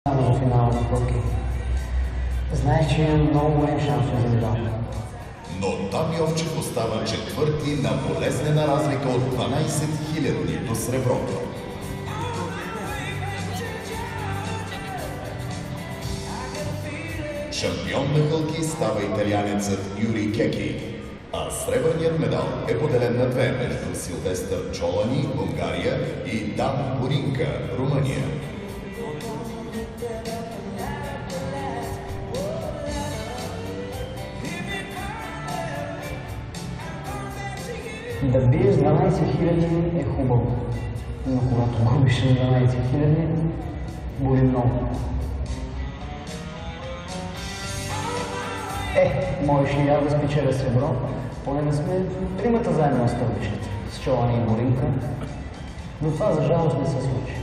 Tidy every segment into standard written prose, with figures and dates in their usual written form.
за финала на Хоки. Знаех, че имам много големи шансове за медал. Но Там Йовчев остава четвърти на болезнена разлика от 12 хилядни до среброто. Шампион на хълки става италианецът Юрий Кеки, а сребърният медал е поделен на две между Силвестър Чолани, Унгария, и Дан Буринка, Румъния. Да биеш 12 хиляди е хубаво, но когато губиш на 12 хиляди, боли много. Можеш и аз да спечеля сребро, поне да сме тримата заедно на стълбищата, с Чолани и Буринка, но това за жалост не се случи.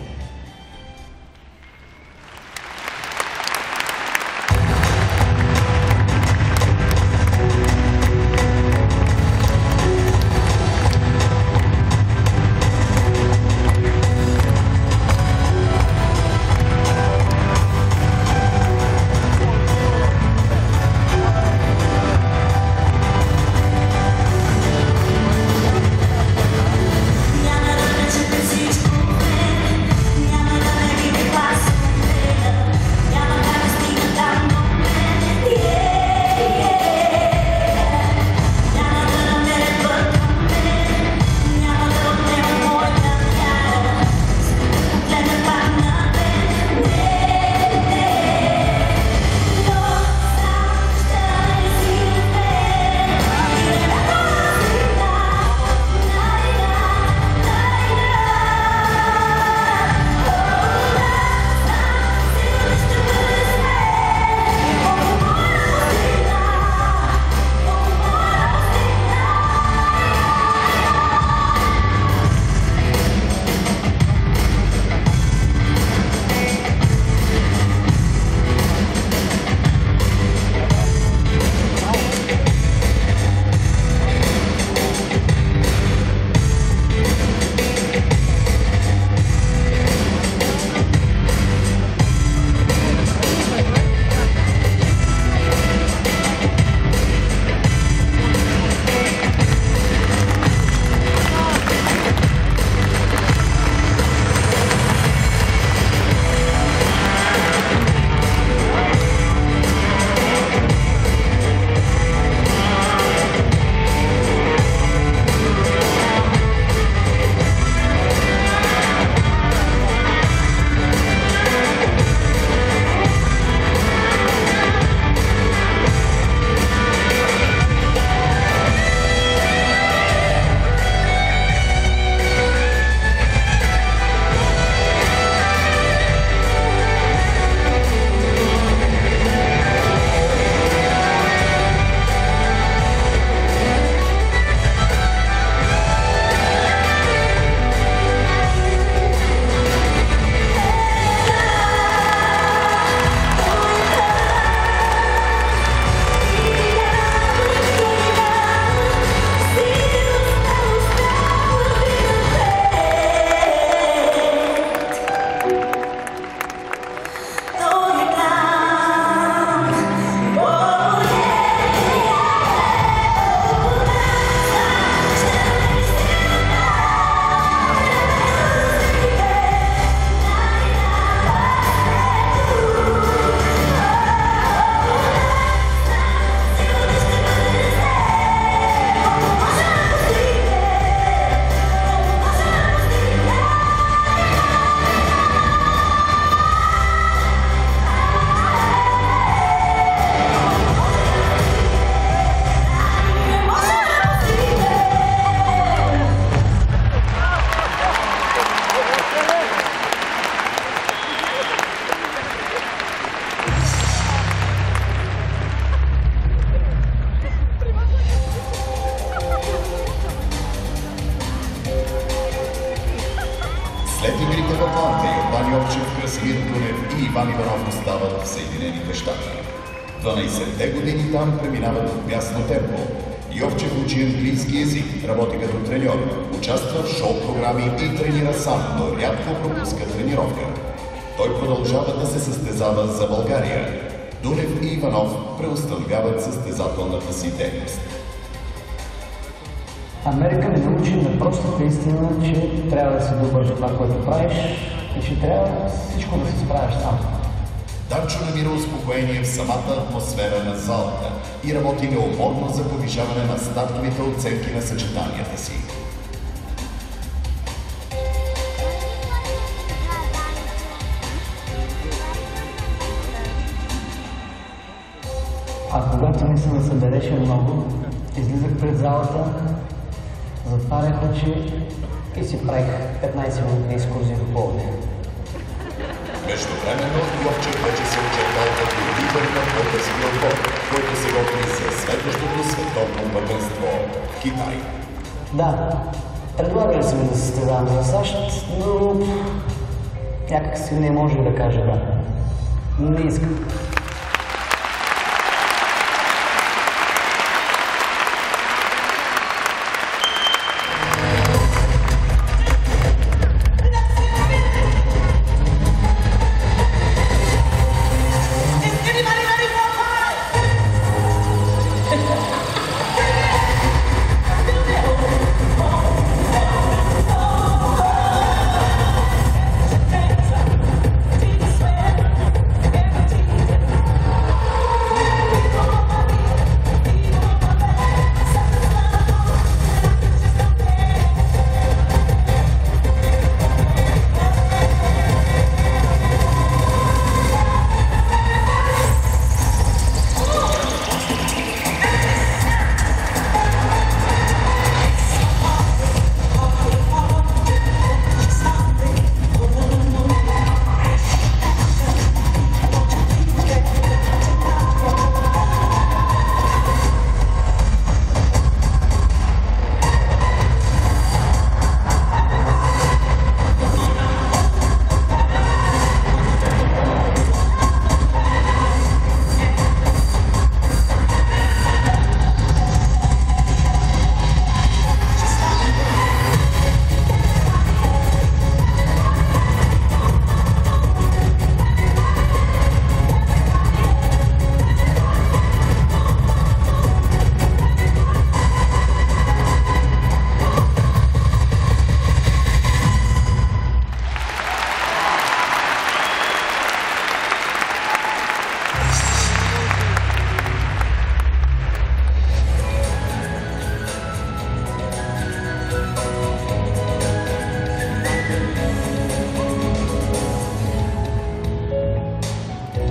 След игрите в Атланта Йордан Йовчев, Красимир Кунев и Иван Иванов остават в Съединените щати. 12-те години там преминават в бясно темпо. Йовчев учи английски език, работи като треньор, участва в шоу-програми и тренира сам, но рядко пропуска тренировка. Той продължава да се състезава за България. Дунев и Иванов преустановяват състезателната си дейност. Америка ме научи на простата истина, че трябва да си добър за това, което правиш и че трябва всичко да се справиш сам. Данчо намира успокоение в самата атмосфера на залата и работи неуморно за повишаване на стартовите оценки на съчетанията си. А когато мисля да събереше много, излизах пред залата, затварях очи и си правих 15-минутни екскурзии в Пловдив. Междувременно Йовчев вече се очертал като лидер на българския отбор, който се готви за следващото световно първенство в Китай. Да, предлагали са ми да се състезавам за САЩ, но някак си не може да кажа да. Не искам.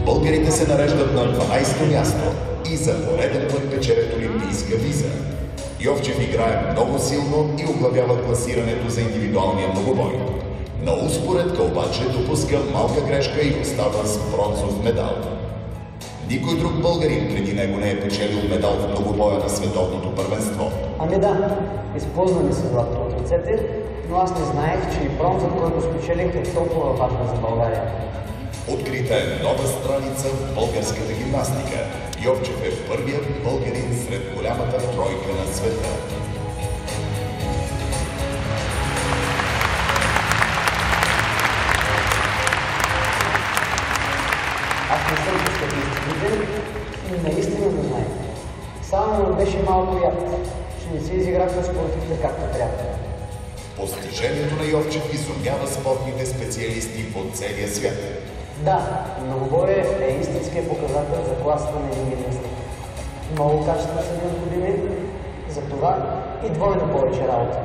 Българите се нареждат на 12-то място и за пореден път печелят олимпийска виза. Йовчев играе много силно и оглавява класирането за индивидуалния многобой. На успоредка обаче допуска малка грешка и остава с бронзов медал. Никой друг българин преди него не е печелил медал в многобоя на световното първенство. Ами да, използваме се злато от ръцете, но аз не знаех, че и бронзът, който спечелих, е толкова важен за България. Открита е нова страница в българската гимнастика. Йовчев е първият българин сред голямата тройка на света. Аз не съм по статистиките и наистина не знаех. Само беше малко яд, че не се изиграха спортите както трябва. Постижението на Йовчев изумява спортните специалисти по целия свят. Да, многобоя е истинския показател за класата на един гимнастик. Много качества са необходими, за това и двойно повече работа.